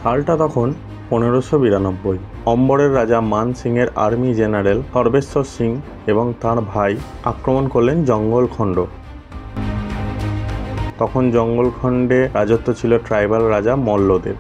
সালটা তখন 1592। অম্বরের রাজা মান সিংয়ের আর্মি জেনারেল সর্বেশ্বর সিং এবং তার ভাই আক্রমণ করলেন জঙ্গলখণ্ড। তখন জঙ্গলখণ্ডে রাজত্ব ছিল ট্রাইবাল রাজা মল্লদের।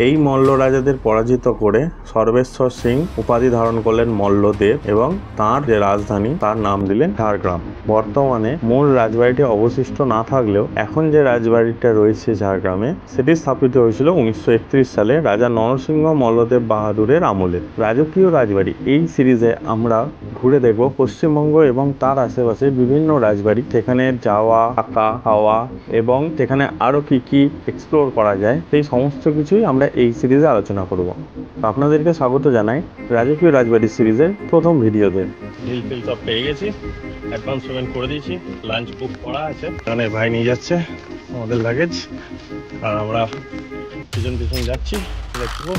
এই মল্ল রাজাদের পরাজিত করে সর্বেশ্বর সিং উপাধি ধারণ করলেন মল্লদেব এবং তার যে রাজধানী তার নাম দিলেন ঝাড়গ্রাম। বর্তমানে মূল রাজবাড়িটি অবশিষ্ট না থাকলেও এখন যে রাজবাড়িটা রয়েছে ঝাড়গ্রামে সেটি স্থাপিত হয়েছিল 1931 সালে রাজা নরসিংহ মল্লদেব বাহাদুরের আমলে। রাজকীয় রাজবাড়ি এই সিরিজে আমরা ঘুরে দেখব পশ্চিমবঙ্গ এবং তার আশেপাশে বিভিন্ন রাজবাড়ি, সেখানে যাওয়া, থাকা, খাওয়া এবং সেখানে আরো কি কি এক্সপ্লোর করা যায় সেই সমস্ত কিছুই আমরা এই সিরিজে আলোচনা করব। আপনাদেরকে স্বাগত জানাই রাজকীয় রাজবাড়ি সিরিজের প্রথম ভিডিওতে। ডিল ফিল সব পেয়ে গেছি, অ্যাডভান্স পেমেন্ট করে দিয়েছি, লাঞ্চ বুক করা আছে। এখানে ভাই নিয়ে যাচ্ছে আমাদের লাগেজ আর আমরা পিছন পিছন যাচ্ছি। দেখবো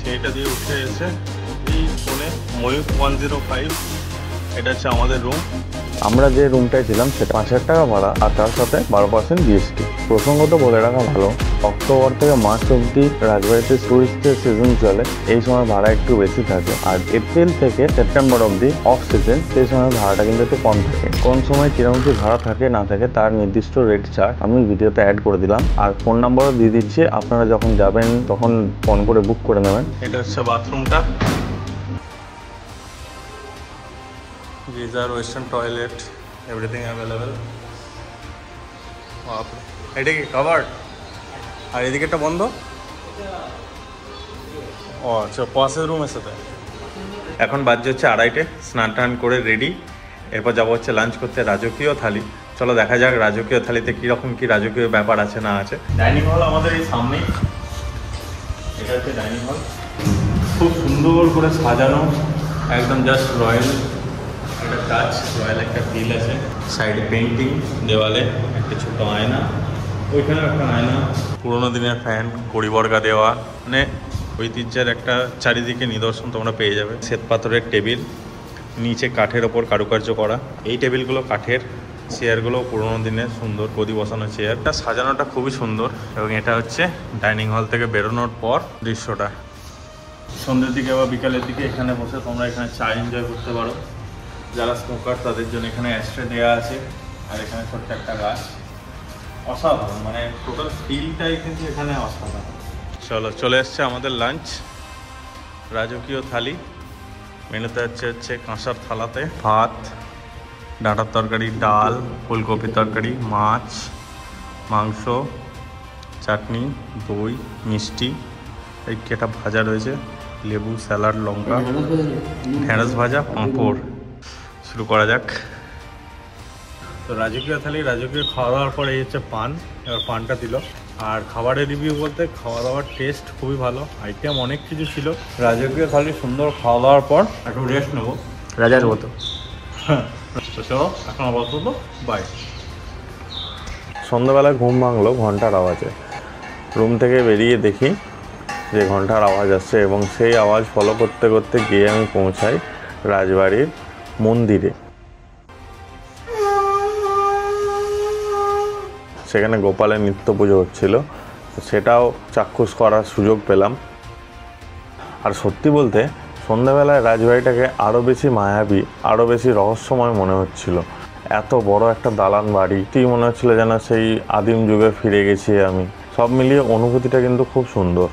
সেইটা দিয়ে উঠে এসে এই ফোনে ময়ূর 105, এটা হচ্ছে আমাদের রুম। আমরা যে রুমটায় ছিলাম সেটা 5,000 টাকা ভাড়া আর তার সাথে 12% জিএসটি। প্রসঙ্গত বলে রাখা ভালো, অক্টোবর থেকে মার্চ অব্দি রাজবাড়িতে টুরিস্টের সিজন চলে, এই সময় ভাড়া একটু বেশি থাকে। আর এপ্রিল থেকে সেপ্টেম্বর অব্দি অফ সিজন, সেই সময় ভাড়াটা কিন্তু একটু কম থাকে। কোন সময় কিরকম কি ভাড়া থাকে না থাকে তার নির্দিষ্ট রেট চার্ট আমি ভিডিওতে অ্যাড করে দিলাম আর ফোন নাম্বারও দিয়ে দিচ্ছি, আপনারা যখন যাবেন তখন ফোন করে বুক করে নেবেন। এটা হচ্ছে বাথরুমটা, geyser, western toilet, everything available. এটা কি কভার্ড? আর এদিকে একটা বন্ধ? ও আচ্ছা, পাশের রুমের সাথে। এখন বাজছে হচ্ছে 2:30, স্নান টান করে রেডি, এরপর যাবো হচ্ছে লাঞ্চ করতে রাজকীয় থালি। চলো দেখা যাক রাজকীয় থালিতে কীরকম কি রাজকীয় ব্যাপার আছে না আছে। ডাইনিং হল আমাদের এই সামনেই, এটা হচ্ছে ডাইনিং হল, খুব সুন্দর করে সাজানো, একদম জাস্ট রয়্যাল একটা টাচ, রয়্যাল একটা ফিল আছে। সাইডে পেন্টিং, দেওয়ালে একটা ছোট আয়না, ওইখানেও একটা আয়না, পুরোনো দিনের ফ্যান, কড়িবর্গা দেওয়া, মানে ঐতিহ্যের একটা চারিদিকে নিদর্শন তোমরা পেয়ে যাবে। শ্বেত পাথরের টেবিল, নিচে কাঠের ওপর কারুকার্য করা। এই টেবিলগুলো কাঠের, চেয়ারগুলো পুরোনো দিনের সুন্দর গদি বসানো চেয়ার। এটা সাজানোটা খুবই সুন্দর এবং এটা হচ্ছে ডাইনিং হল থেকে বেরোনোর পর দৃশ্যটা। সন্ধ্যের দিকে বা বিকালের দিকে এখানে বসে তোমরা এখানে চা এনজয় করতে পারো। যারা স্মোকার তাদের জন্য এখানে অ্যাস্ট্রে দেওয়া আছে আর এখানে ছোট্ট একটা গাছ। অসাধারণ, মানে টোটাল ফিলটাই কিন্তু এখানে অসাধারণ। চলো চলে এসছে আমাদের লাঞ্চ, রাজকীয় থালি। মেনুতে হচ্ছে কাঁসার থালাতে ভাত, ডাঁটার তরকারি, ডাল, ফুলকপির তরকারি, মাছ, মাংস, চাটনি, দই, মিষ্টি, এই কেটা ভাজা রয়েছে, লেবু, স্যালাড, লঙ্কা, ঢেঁড়স ভাজা, পাঁপড়। শুরু করা যাক। তো রাজকীয় থালি, রাজকীয় খাওয়া দাওয়ার পরে এই হচ্ছে পান, এবার পানটা দিল। আর খাবারের রিভিউ বলতে খাওয়া দাওয়ার টেস্ট খুবই ভালো, আইটেম অনেক কিছু ছিল। রাজকীয় থালি সুন্দর খাওয়া দাওয়ার পর একটু রেস্ট নেবো রাজার মতো। হ্যাঁ, তো চলো এখন আপাতত বাই। সন্ধ্যাবেলায় ঘুম ভাঙলো ঘন্টার আওয়াজে। রুম থেকে বেরিয়ে দেখি যে ঘন্টার আওয়াজ আসছে এবং সেই আওয়াজ ফলো করতে করতে গিয়ে আমি পৌঁছাই রাজবাড়ির মন্দিরে। সেখানে গোপালের নিত্য পুজো হচ্ছিল, সেটাও চাক্ষুষ করার সুযোগ পেলাম। আর সত্যি বলতে সন্ধ্যাবেলায় রাজবাড়িটাকে আরও বেশি মায়াবী, আরও বেশি রহস্যময় মনে হচ্ছিল। এত বড় একটা দালান বাড়ি, ঠিক মনে হচ্ছিল যেন সেই আদিম যুগে ফিরে গেছি আমি। সব মিলিয়ে অনুভূতিটা কিন্তু খুব সুন্দর।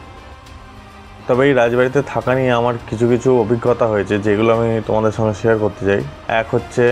তবে এই রাজবাড়িতে থাকা নিয়ে আমার কিছু কিছু অভিজ্ঞতা হয়েছে যেগুলো আমি তোমাদের সঙ্গে শেয়ার করতে চাই। এক হচ্ছে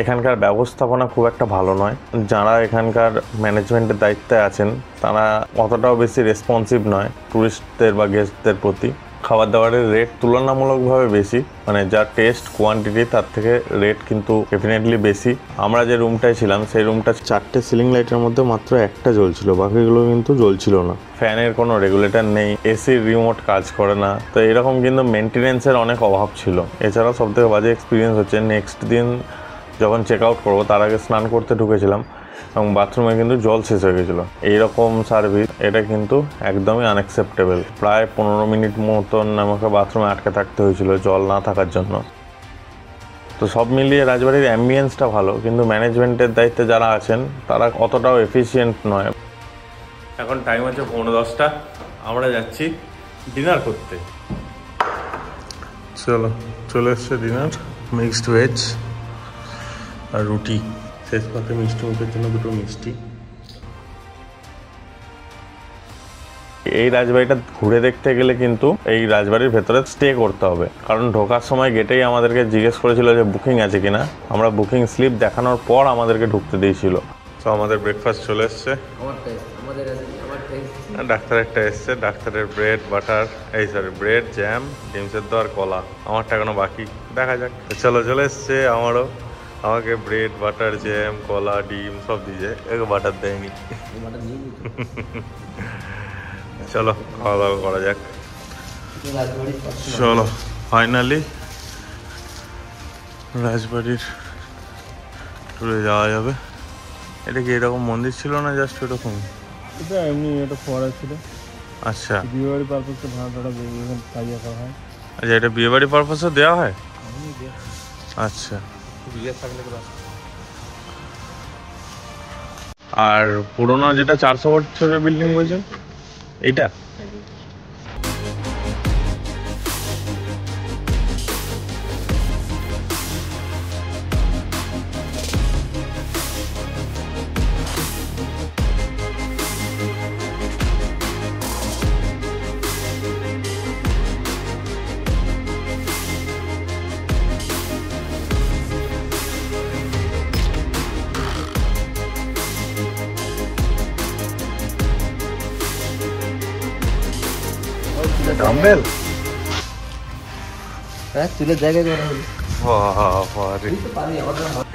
এখানকার ব্যবস্থাপনা খুব একটা ভালো নয়। যারা এখানকার ম্যানেজমেন্টের দায়িত্বে আছেন তারা অতটাও বেশি রেসপন্সিভ নয় ট্যুরিস্টদের বা গেস্টদের প্রতি। খাবার দাবারের রেট তুলনামূলকভাবে বেশি, মানে যা টেস্ট কোয়ান্টিটি তার থেকে রেট কিন্তু ডেফিনেটলি বেশি। আমরা যে রুমটায় ছিলাম সেই রুমটা 4টে সিলিং লাইটের মধ্যে মাত্র একটা জ্বলছিল, বাকিগুলো কিন্তু জ্বলছিল না। ফ্যানের কোনো রেগুলেটর নেই, এসির রিমোট কাজ করে না। তো এরকম কিন্তু মেনটেনেন্সের অনেক অভাব ছিল। এছাড়াও সবথেকে বাজে এক্সপিরিয়েন্স হচ্ছে নেক্সট দিন যখন চেক আউট করবো তার আগে স্নান করতে ঢুকেছিলাম এবং বাথরুমে কিন্তু জল শেষ হয়ে গেছিলো। এইরকম সার্ভিস এটা কিন্তু একদমই আনএক্সেপ্টেবল। প্রায় 15 মিনিট মতন আমাকে বাথরুমে আটকে থাকতে হয়েছিল জল না থাকার জন্য। তো সব মিলিয়ে রাজবাড়ির অ্যাম্বিয়েন্সটা ভালো, কিন্তু ম্যানেজমেন্টের দায়িত্বে যারা আছেন তারা অতটাও এফিসিয়েন্ট নয়। এখন টাইম হচ্ছে 9:10, আমরা যাচ্ছি ডিনার করতে। চলে এসছে ডিনার, মিক্সড ভেজ আর রুটি, শেষ পাতে মিষ্টি মুখের জন্য 2টো মিষ্টি। এই রাজবাড়িটা ঘুরে দেখতে গেলে কিন্তু এই রাজবাড়ির ভেতরে স্টে করতে হবে, কারণ ঢোকার সময় গেটেই আমাদেরকে জিজ্ঞেস করেছিল যে বুকিং আছে কিনা। আমরা বুকিং স্লিপ দেখানোর পর আমাদেরকে ঢুকতে দিয়েছিল। তো আমাদের ব্রেকফাস্ট চলে এসছে, ডাক্তারেরটা এসছে, ডাক্তারের ব্রেড বাটার, ব্রেড জ্যাম, ডিম সেদ্ধ আর কলা। আমারটা এখনো বাকি, দেখা যাক। চলে এসছে আমারও। আমাকে ব্রেড বাটার জ্যাম কলা ডিম সব দিয়েছে, একে বাটার দেয়নি। চলো খাওয়া দাওয়া করা যাক। চলো ফাইনালি রাজবাড়ির টুরে যাওয়া যাবে। এটা কি এরকম মন্দির ছিল না, জাস্ট এরকম? এটা এমনি একটা ফোয়ারা ছিল। আচ্ছা, বিয়েবাড়ি পারপাসে ভাড়া খাইয়ে খাওয়া হয়। আচ্ছা, এটা বিয়ে বাড়ি পারপাসে দেওয়া হয়? আচ্ছা। আর পুরোনো যেটা 400 বছরের বিল্ডিং বলছেন, এইটা? ডাম্বেল? চুলের জায়গায়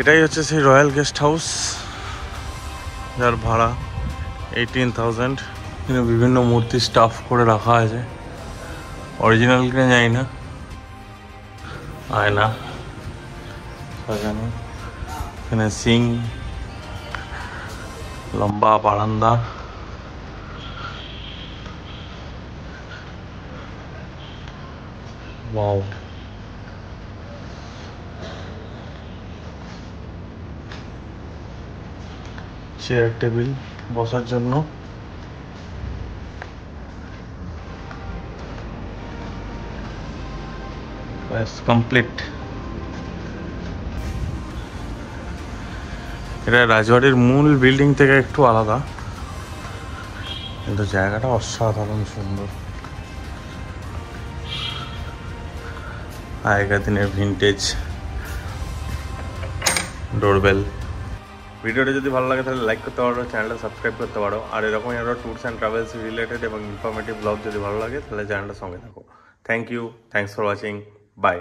এটাই হচ্ছে সেই রয়্যাল গেস্ট হাউস, যার ভাড়া 18,000। এখানে বিভিন্ন মূর্তি স্টাফ করে রাখা আছে, অরিজিনাল কিনে যাই না। আয়না সাজানো, এখানে সিং, লম্বা বারান্দা। ওয়াও, চেয়ার টেবিল বসার জন্য। ব্যাস কমপ্লিট। এটা রাজবাড়ির মূল বিল্ডিং থেকে একটু আলাদা, কিন্তু জায়গাটা অসাধারণ সুন্দর। আগেকার দিনের ভিন্টেজ ডোরবেল। ভিডিওটা যদি ভালো লাগে তাহলে লাইক করতে পারো, চ্যানেলটা সাবস্ক্রাইব করতে পারো। আর এরকমই আরও ট্যুরস অ্যান্ড ট্রাভেলস রিলেটেড এবং ইনফরমেটিভ ব্লগ যদি ভালো লাগে তাহলে চ্যানেলটার সঙ্গে থাকো। Thank you, thanks for watching, by.